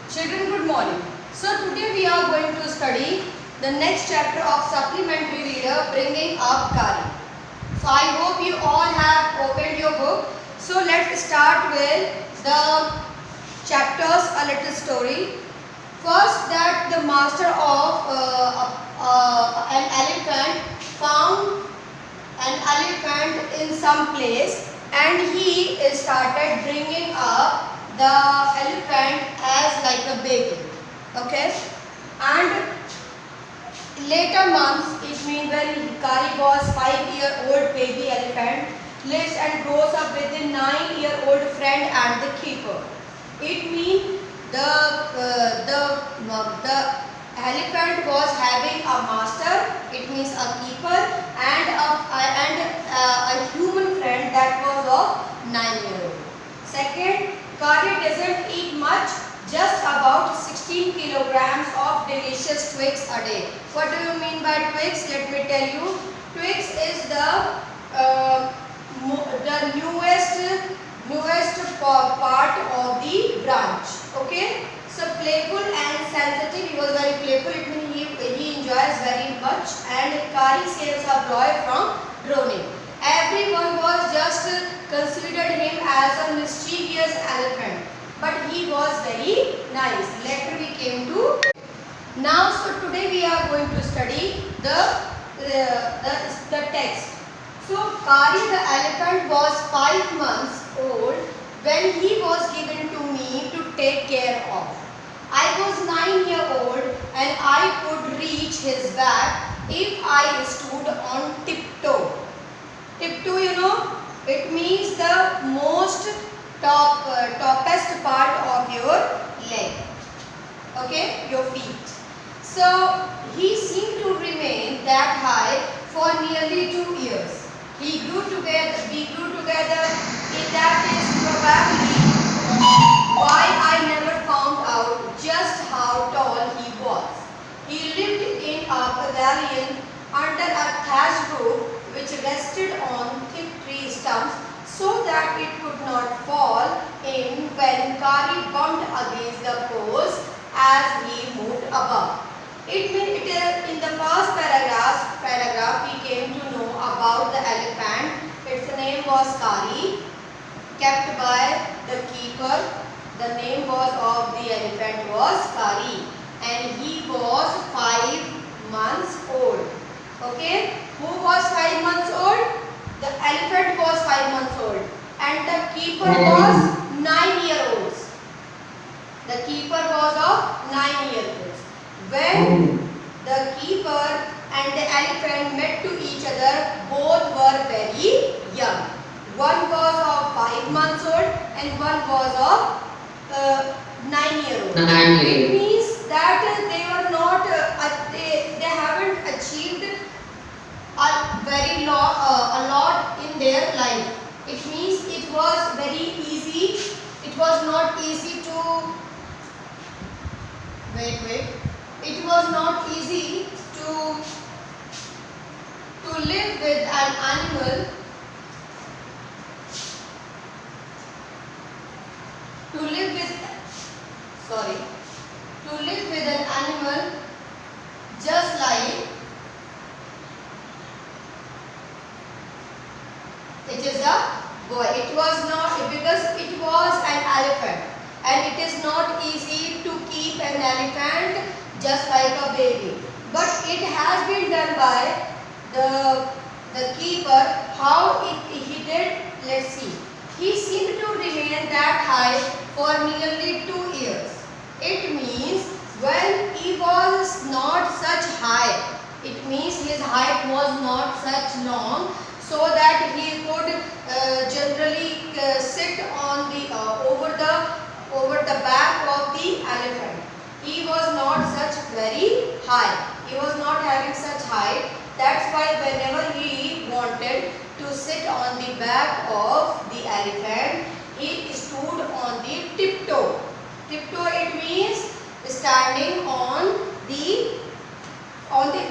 Children, good morning. So today we are going to study the next chapter of supplementary reader, Bringing Up Kari. So I hope you all have opened your book. So let's start with the chapters, a little story. First, that the master of an elephant found an elephant in some place, and he started bringing up the elephant as like a baby. Okay, and later months, it means when Kari was 5-year-old baby elephant, lives and grows up with a 9-year-old friend and the keeper. It means the elephant was having a master, it means a keeper, and a human friend that was of 9-year-old. Second, Kari doesn't eat much, just about 16 kilograms of delicious twigs a day. What do you mean by twigs? Let me tell you. Twigs is the newest part of the branch. Okay. So playful and sensitive. He was very playful. It means he enjoys very much. And Kari saves a boy from drowning. Everyone was just considered him as a mischievous elephant, but he was very nice. Later we came to now. So today we are going to study the text. So Kari the elephant was 5 months old when he was given to me to take care of. I was 9-year-old and I could reach his back if I stood on tiptoe. Tiptoe, you know, it means the most toppest part of your leg. Okay, your feet. So he seemed to remain that high for nearly 2 years. We grew together. That is probably why I never found out just how tall he was. He lived in a pavilion under a thatched roof which rested on thick tree stumps so that it could not fall in when Kari bumped against the post as he moved above. In the first paragraph we came to know about the elephant. Its name was Kari, kept by the keeper. The name of the elephant was Kari, and he was 5 months old. Okay, who was 5 months old? The elephant was 5 months old, and the keeper was 9-year-olds. The keeper was of 9-year-olds. When the keeper and the elephant met to each other, both were very young. One was of 5 months old and one was of 9-year-old. It means that they were not, they haven't achieved a lot in their life. It means it was very easy. It was not easy to It was not easy to live with an animal. To live with an animal just like it is a boy. It was not, because it was an elephant, and it is not easy to keep an elephant just like a baby. But it has been done by the keeper. How he did, let's see. He seemed to remain that high for nearly 2 years. It means when he was not such high, it means his height was not such long, so that he could generally sit on the over the back of the elephant. He was not such very high. He was not having such height. That's why whenever he wanted to sit on the back of the elephant, he stood on the tiptoe. Tiptoe, it means standing on the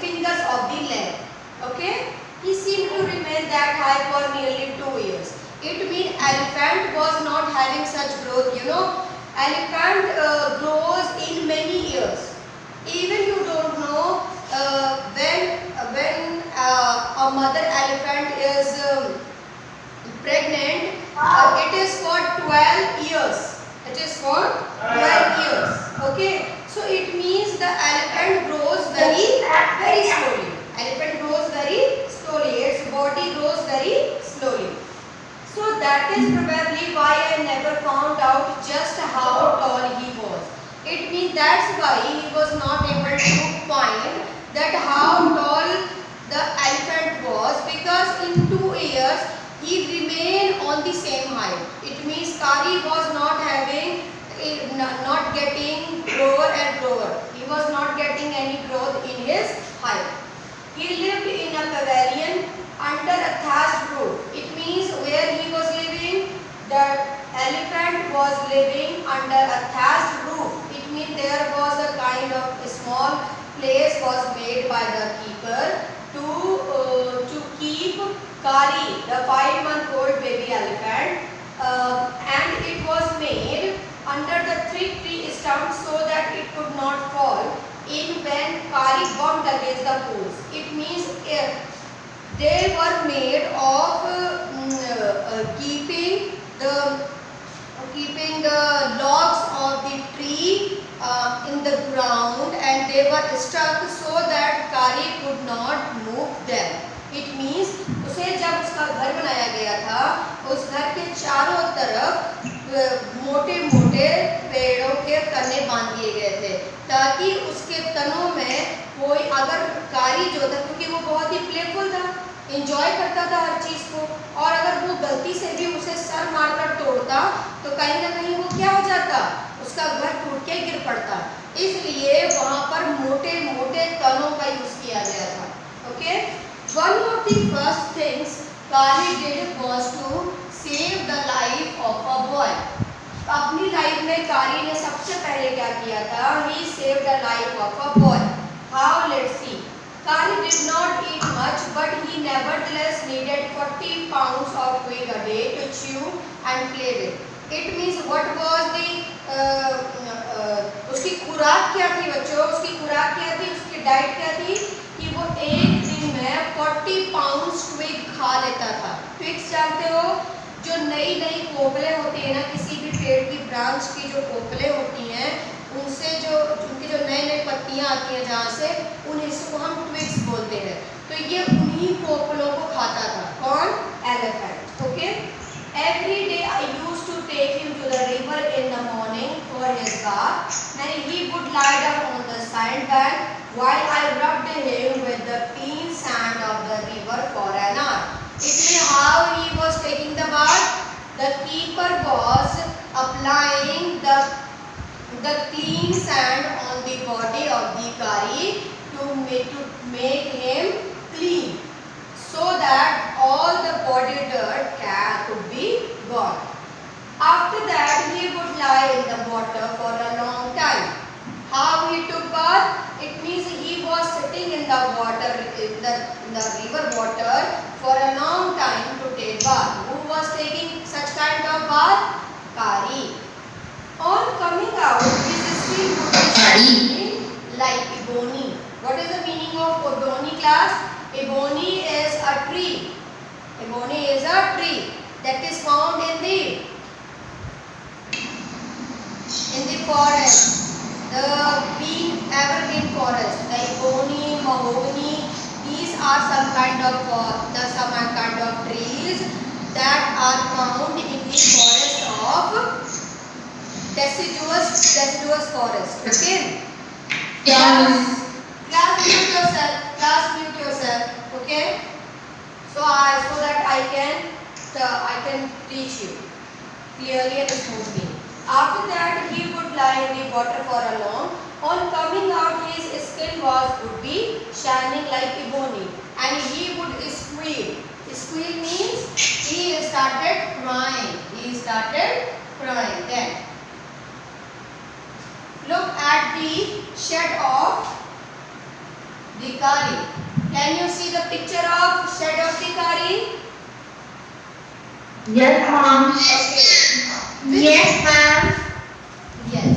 fingers of the leg. Okay? He seemed to remain that high for nearly 2 years. It means elephant was not having such growth. You know, elephant grows that's why he was not able to find that how tall the elephant was, because in 2 years he remained on the same height. It means Kari was not having, not getting grower and grower. He was not getting any growth in his height. He lived in a pavilion under a thatched roof. It means where he was living, the elephant was living under a thatched roof. It means there was a kind of a small place was made by the keeper to keep Kari, the 5-month-old baby elephant, and it was made under the thick tree stump so that it could not fall in when Kari bumped against the poles. It means they were made of keeping the logs of the tree in the ground, and they were stuck so that Kari could not move them. It means उसे जब उसका घर बनाया गया था, उस घर के चारों तरफ मोटे मोटे पेड़ों के तने बांध दिए गए थे, ताकि उसके तनों में कोई, अगर कारी जो था, क्योंकि वो बहुत ही प्लेफुल था, इंजॉय करता था हर चीज़ को, और अगर वो गलती से भी उसे सर मारकर तोड़ता तो कहीं ना कहीं वो क्या हो जाता, उसका घर टूट के गिर पड़ता। इसलिए वहाँ पर मोटे मोटे तनों का यूज़ किया गया था। Okay, one of the first things Kari did was to save the life of a boy. अपनी लाइफ में कारी ने सबसे पहले क्या किया था? He saved the life of a boy. How? Let's see. Kari did not eat much, but he nevertheless needed 40 pounds of twig a day to chew and play with. It means what was the उसकी खुराक क्या थी बच्चों? उसकी खुराक क्या थी? उसकी डाइट क्या थी? कि वो एक दिन में 40 पाउंड ट्विग खा लेता था। ट्विग्स जानते हो, जो नई नई कोपले होती है ना, किसी भी पेड़ की ब्रांच की जो कोपले होती हैं, उनसे जो उनकी जो नई नई पत्तियां आती हैं, जहाँ से उन हिस्सों को हम ट्विग्स बोलते हैं। तो ये उन्हीं कोपलों को खाता था। कौन? Elephant. Okay, every day I used to take him to the river in the morning for his bath, and he would lie down on the sandbank while I rubbed him with the clean sand of the river for an hour. It means how he was taking the bath. The keeper was applying the clean sand on the body of the Kari to make him clean, so that all the body dirt could be gone. After that, he would lie in the water for a long time. How he took bath? It means he was sitting in the water, in the river water for a long time to take bath. Who was taking such kind of bath? Kari. On coming out, his skin would be shining like ebony. What is the meaning of ebony, class? Ebony is a tree. Ebony is a tree that is found in the forest. The evergreen forest, the ebony, mahogany, these are some kind of trees that are found in the forest of deciduous forest. Okay. Yes. Class mute yourself. Okay. So that I can teach you clearly and smoothly. After that, he would lie in the water for a long. On coming out, his skin would be shining like ebony, and he would squeal. Squeal means he started crying. Then look at the shed of the Kari. Can you see the picture of shed of the Kari? Yes, ma'am. Okay. Yes, ma'am. Yes.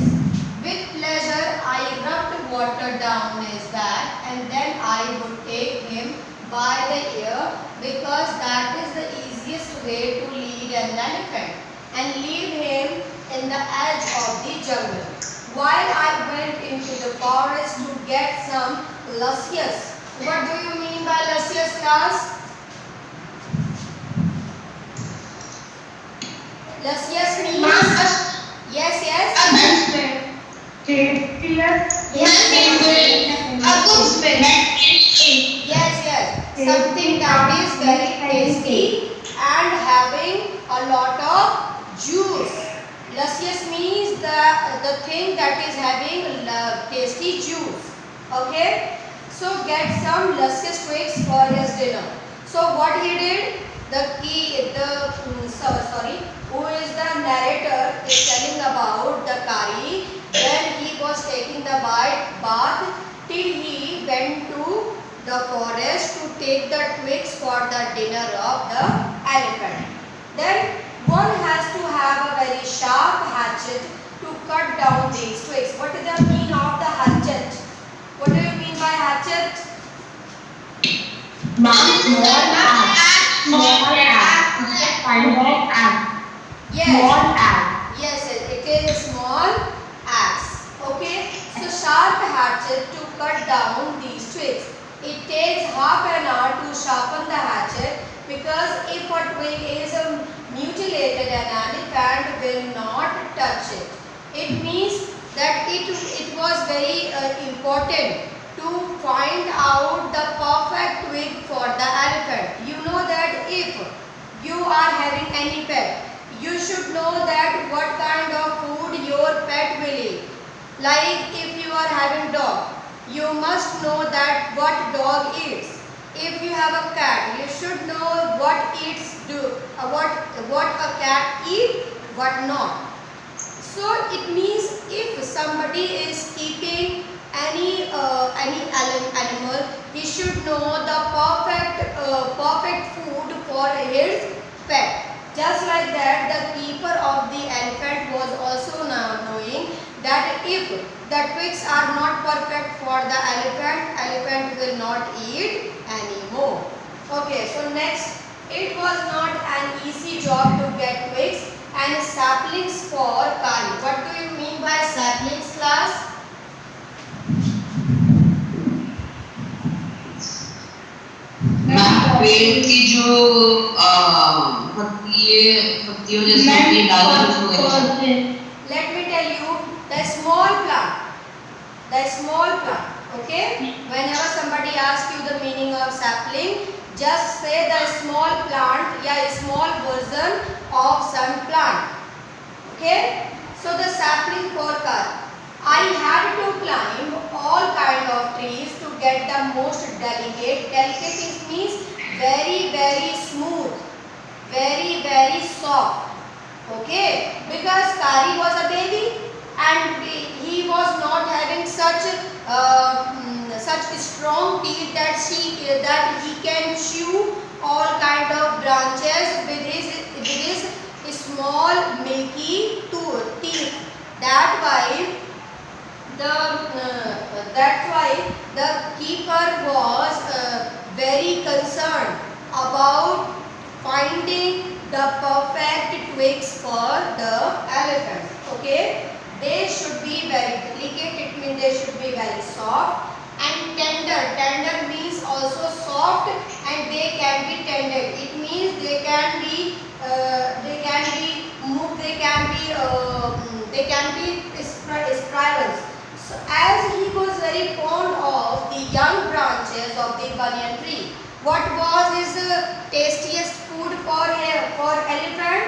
With pleasure, I rubbed water down his back, and then I would take him by the ear, because that is the easiest way to lead an elephant, and leave him in the edge of the jungle, while I went into the forest to get some luscious. What do you mean by luscious, class? Luscious means yes. Tastiest. Yes, A good smell. yes. Something that is very tasty and having a lot of juice. Luscious means the thing that is having tasty juice. Okay. So get some luscious twigs for his dinner. So what he did, who is the narrator is telling about the Kari when he was taking the bath till he went to the forest to take the twigs for the dinner of the elephant. Then one has to have a very sharp hatchet to cut down these twigs. What is the meaning of the hatchet? What do you mean by hatchet? Small axe. Small axe. It's a kind of axe. Small axe. Yes, it is a small axe. Okay, so sharp hatchet to cut down these twigs. It takes half an hour to sharpen the hatchet because if a twig is mutilated, an elephant will not touch it. It means that it was very important to find out the perfect twig for the elephant. You know that if you are having any pet, you should know that what kind of food your pet will eat. Like if you are having dog, you must know that what dog eats. If you have a cat, you should know what what a cat eat, what not. So it means if somebody is keeping any animal, he should know the perfect food for his pet. Just like that, the keeper of the elephant was also now knowing that if the twigs are not perfect for the elephant will not eat anymore. Okay, so next, it was not an easy job to get twigs and saplings for Kari. What do you mean by saplings, class? पेड़ की जो पत्तियों जैसे होती है, Let me tell you the small plant. Okay. Whenever somebody asks you the meaning of sapling, just say the small plant, yeah, a small version of some plant. Okay. So the sapling for Kari. I had to climb all kind of trees to get the most delicate. Delicate means very smooth, very soft. Okay, because Kari was a baby and he was not having such strong teeth that he can chew all kind of branches with his small milky teeth. That's why the keeper was very concerned about finding the perfect twigs for the elephant. Okay, they should be very delicate. It means they should be very soft and tender. Tender means also soft and they can be tended. It means they can be moved. They can be spirals. So as he was very fond of the young branches of the banyan tree, what was his tastiest food for elephant?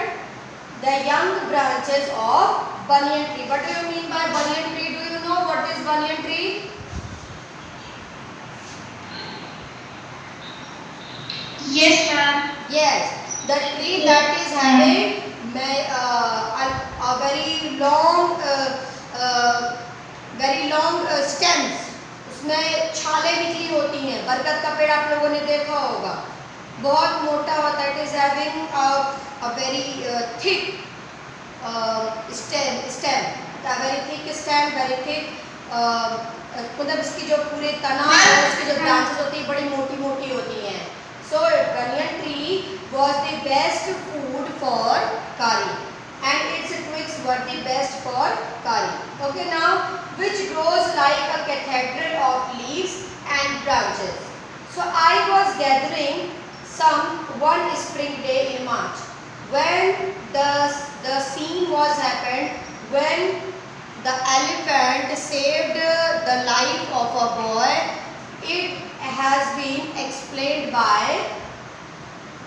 The young branches of banyan tree. What do you mean by banyan tree? Do you know what is banyan tree? Yes, ma'am. Yes, the tree that is having a very long stems. उसमें छाले निकली होती हैं. बरगद का पेड़ आप लोगों ने देखा होगा, बहुत मोटा होता है. It is having a very thick stem, a very thick stem, very thick. मतलब इसकी जो पूरे तना है, उसकी जो branches होती हैं बड़ी मोटी होती हैं. So banyan tree was the best food for Kari, and its twigs were the best for Kari. Okay, now which grows like a cathedral of leaves and branches. So I was gathering some one spring day in March, when the scene was happened when the elephant saved the life of a boy. It has been explained by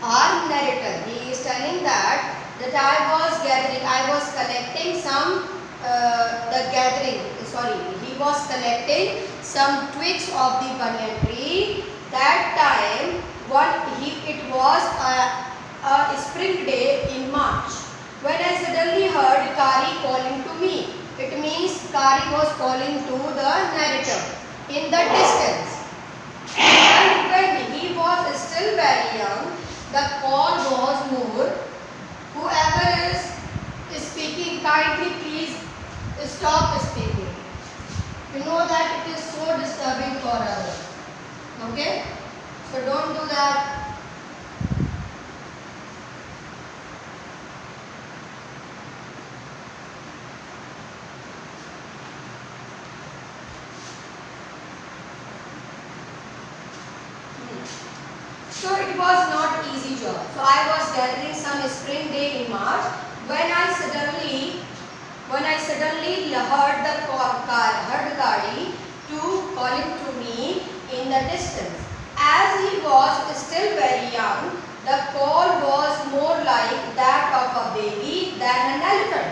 our narrator. He is telling that I was collecting some he was collecting some twigs of the banyan tree. That time, it was a spring day in March. When I suddenly heard Kari calling to me. It means Kari was calling to the narrator in the distance. And when he was still very young, the call was more. Whoever is speaking, kindly please stop speaking. You know that it is so disturbing for others. Okay? So don't do that. So it was not easy job. So I was gathering some spring day in March when I suddenly heard Kari to calling to me in the distance. As he was still very young, the call was more like that of a baby than an elephant.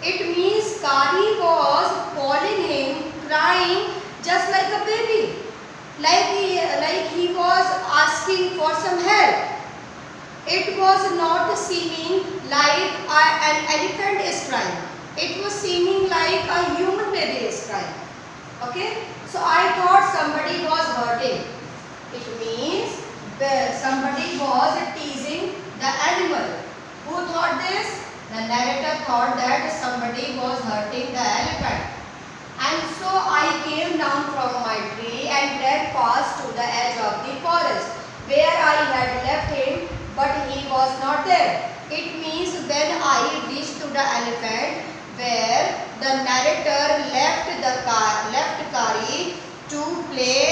It means Kari was calling him, crying just like a baby. Like he was asking for some help. It was not seeming like an elephant is crying. It was seeming like a human baby is crying. Okay? So I thought somebody was hurting. It means somebody was teasing the animal. Who thought this? The narrator thought that somebody was hurting the elephant. And so I came down from my tree and ran fast to the edge of the forest where I had left him, but he was not there. It means when I reached to the elephant where the narrator left Kari to be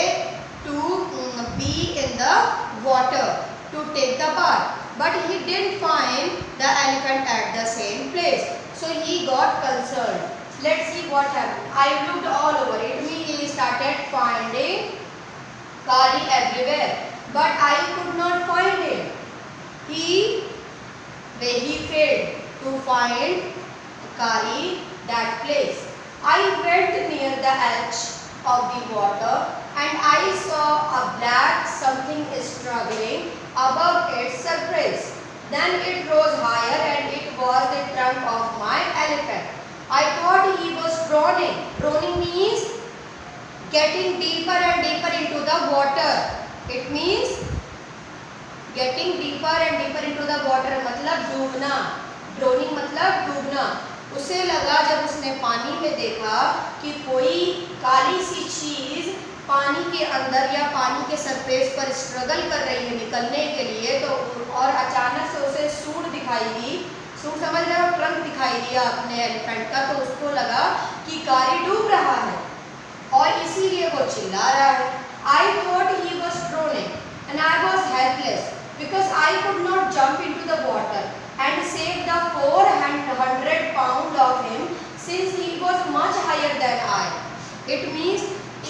in the water to take the bath, but he didn't find the elephant at the same place. So he got concerned. Let's see what happened. I looked all over. It means he started finding Kari everywhere, but I could not find him. He failed to find Kari that place. I went near the edge of the water and I saw a black something struggling above its surface. Then it rose higher and it was the trunk of my elephant. I thought he was drowning. Drowning means getting deeper and deeper into the water. It means getting deeper and deeper into the water मतलब डूबना. Drowning मतलब डूबना. उसे लगा जब उसने पानी में देखा कि कोई काली सी चीज पानी के अंदर या पानी के सरफेस पर स्ट्रगल कर रही है निकलने के लिए, तो और अचानक से उसे सूंड दिखाई दी. सूंड समझ रहे हो, ट्रंक दिखाई दिया अपने एलिफेंट का, तो उसको लगा कि कारी डूब रहा है और इसीलिए वो चिल्ला रहा है. I thought he was droning and I was helpless because I could not jump into the water and save the 400 pound of him since he was much higher than I. It means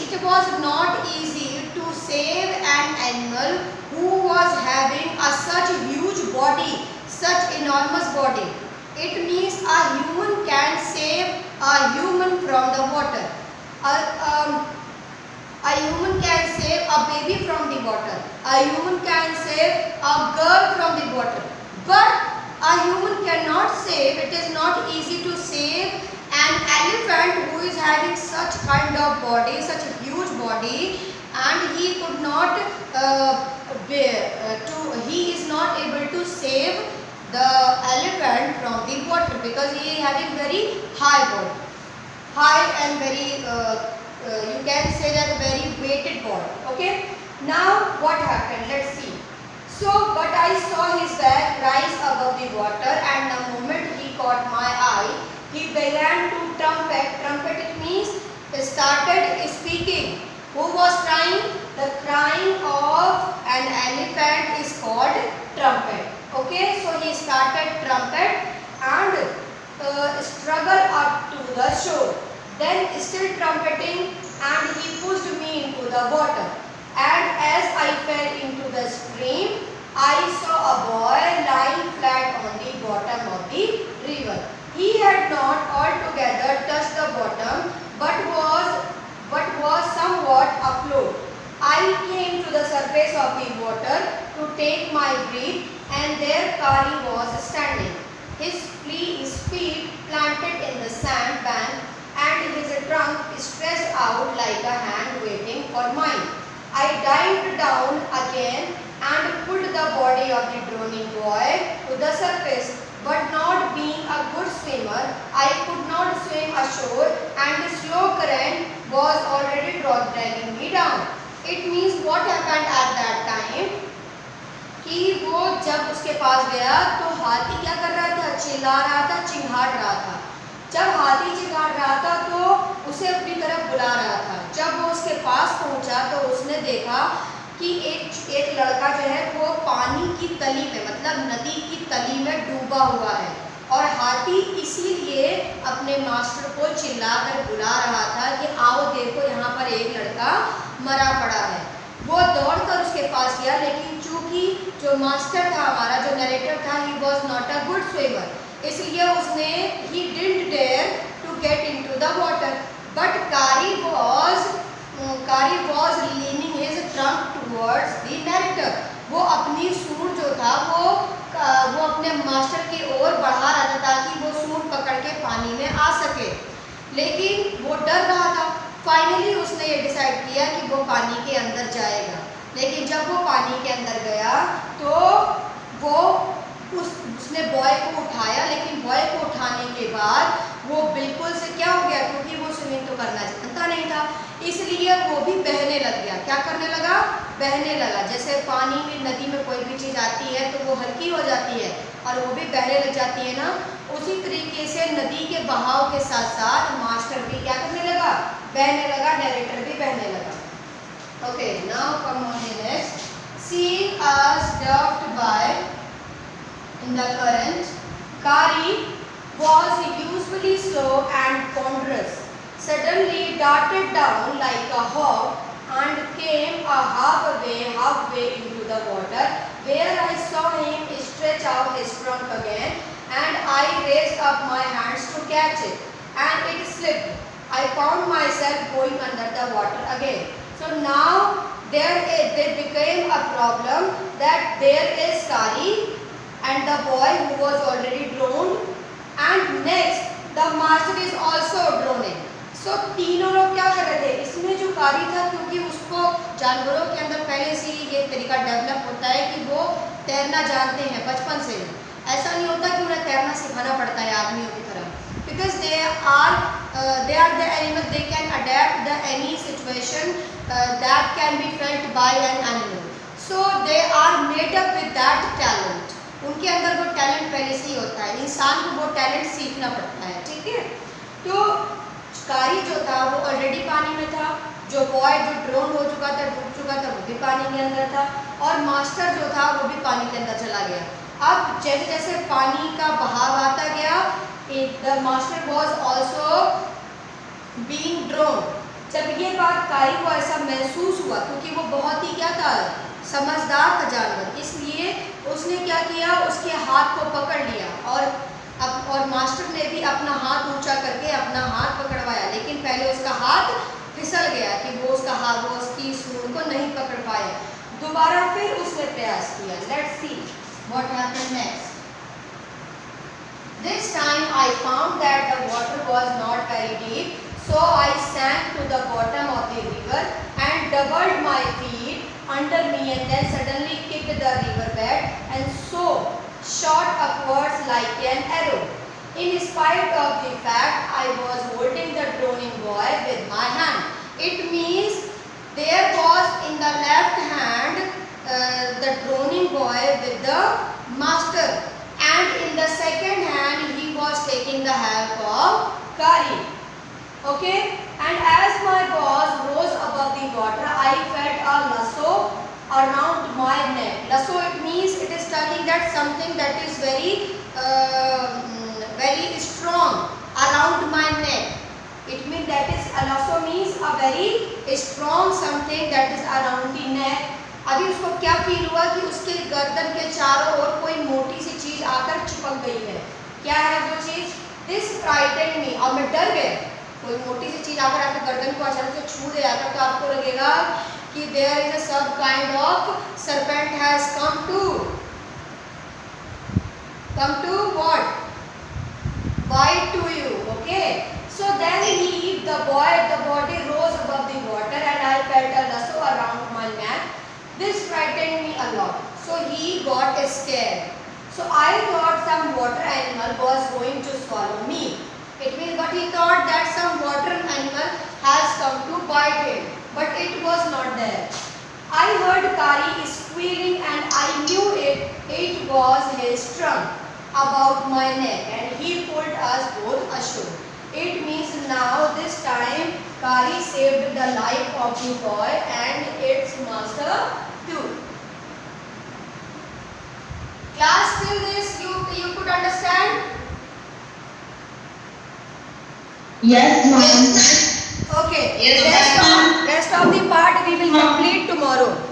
it was not easy to save an animal who was having such huge body, such enormous body. It means a human can save a human from the water. A human can save a baby from the water. A human can save a girl from the water. But a human cannot save, it is not easy to save an elephant who is having such kind of body, such a huge body, and he could not he is not able to save the elephant from the water because he is having very high body, high and very you can say that very weighted body. Okay, now what happened, let's see. So, but I saw his back rise above the water, and the moment he caught my eye, he began to trumpet. Trumpet, it means started speaking. Who was crying? The crying of an elephant is called trumpet. Okay, so he started trumpet and struggle up to the shore. Then still trumpeting, and he pushed me into the water. And as I fell into the stream, I saw a boy lying flat on the bottom of the river. He had not altogether touched the bottom, but was somewhat afloat. I came to the surface of the water to take my breath, and there Kari was standing, his feet planted in the sand bank, and his trunk stretched out like a hand waiting for mine. I dived down again and pulled the body of the drowning boy to the surface, but not being a good swimmer, I could not swim ashore, and the slow current was already dragging me down. It means what happened at that time कि वो जब उसके पास गया तो हाथी क्या कर रहा था, चिल्ला रहा था, चिंघाड़ रहा था। जब हाथी चिंघाड़ रहा था तो उसे अपनी तरफ बुला रहा था। जब वो उसके पास पहुंचा तो उसने देखा कि एक लड़का जो है वो पानी की तली में, मतलब नदी की तली में डूबा हुआ है, और हाथी इसीलिए अपने मास्टर को चिल्लाकर बुला रहा था कि आओ देखो यहाँ पर एक लड़का मरा पड़ा है। वो दौड़कर उसके पास गया, लेकिन चूंकि जो मास्टर था हमारा, जो नरेटर था, he was not a good swimmer, इसलिए उसने he didn't dare to get into the water, but Kari was leaning his trunk towards the narrator. वो अपनी सूंड जो था वो अपने मास्टर की ओर बढ़ा रहा था ताकि वो सूंड पकड़ के पानी में आ सके, लेकिन वो डर रहा था। फाइनली उसने ये डिसाइड किया कि वो पानी के अंदर जाएगा, लेकिन जब वो पानी के अंदर गया तो वो उसने बॉय को उठाया, लेकिन बॉय को उठाने के बाद वो बिल्कुल से क्या हो गया, क्योंकि वो स्विमिंग तो करना जानता नहीं था, इसलिए वो भी बहने लग गया। क्या करने लगा? बहने लगा। जैसे पानी में, नदी में कोई भी चीज़ आती है तो वो हल्की हो जाती है और वो भी बहने लग जाती है ना, उसी तरीके से नदी के बहाव के साथ साथ मास्टर भी क्या करने लगा? बहने लगा, नरेटर भी बहने लगा। Okay, now come on next. Seeing us drift by in the current, Kari was usually slow and ponderous, suddenly darted down like a hawk and came a halfway into the water, where I saw him stretch out his trunk again, and I raised up my hands to catch it, and it slipped. I found myself going under the water again. So now there became a problem that there is Kari and the boy who was already drowned, and next the master is also drowning. So तीनों लोग क्या कर रहे थे? इसमें जो कारी था, क्योंकि उसको जानवरों के अंदर पहले से ही ये तरीका डेवलप होता है कि वो तैरना जानते हैं बचपन से ही। ऐसा नहीं होता कि उन्हें तैरना सिखाना पड़ता है आदमियों की तरह, because they are the animals, they can adapt the any situation that can be felt by an animal, so they are made up with that talent. उनके अंदर वो टैलेंट पहले से ही होता है, इंसान को वो टैलेंट सीखना पड़ता है, ठीक है। तो कारी जो था वो ऑलरेडी पानी में था, जो बॉय जो ड्रोन हो चुका था, डूब चुका था, वो भी पानी के अंदर था, और मास्टर जो था वो भी पानी के अंदर चला गया। अब जैसे जैसे पानी का बहाव आता गया, the master was also being drone. जब ये बात कारी को ऐसा महसूस हुआ, क्योंकि वो बहुत ही क्या था, समझदार था जानवर, इसलिए उसने क्या किया, उसके हाथ को पकड़ लिया, और मास्टर ने भी अपना हाथ ऊंचा करके अपना हाथ पकड़वाया, लेकिन पहले उसका हाथ फिसल गया कि वो उसकी सूंड को नहीं पकड़ पाया। दोबारा फिर उसने प्रयास किया। Let's see what happened next. This time I found that the water was not very deep, so I sank to the bottom of the river and doubled my feet under me, and then suddenly kicked the river bed and so shot upwards like an arrow. In spite of the fact I was holding the drowning boy with my hand. It means there was in the left hand the drowning boy with the master, and in the second hand he was taking the help of Kari. Okay, and as my boss rose above the water, I felt a lasso around my neck. Lasso, it means it is telling that something that is very very strong around my neck. It means that is also means a very strong something that is around the neck. अभी उसको क्या feel हुआ कि उसके गर्दन के चारों ओर कोई मोटी सी चीज आकर चिपक गई है. क्या है वो चीज? This frightened me. अब मैं डर गया. कोई मोटी सी चीज आकर आपके गर्दन को अचानक से छू दे तो आपको लगेगा कि there is a some kind of serpent has come to what? Bite to you. Okay. So then the body rose above the water and I felt a lasso around my neck. This frightened me a lot. So he got scared. So I thought some water animal was going to swallow me. It means what he thought that some water animal has come to bite him. But it was not there. I heard Kari squealing and I knew it was his trunk about my neck and he pulled us both ashore. It means now this time Kari saved the life of the boy and its master too. Class, till this you could understand? Yes, ma'am. Okay. Yes, Rest of the part we will complete tomorrow.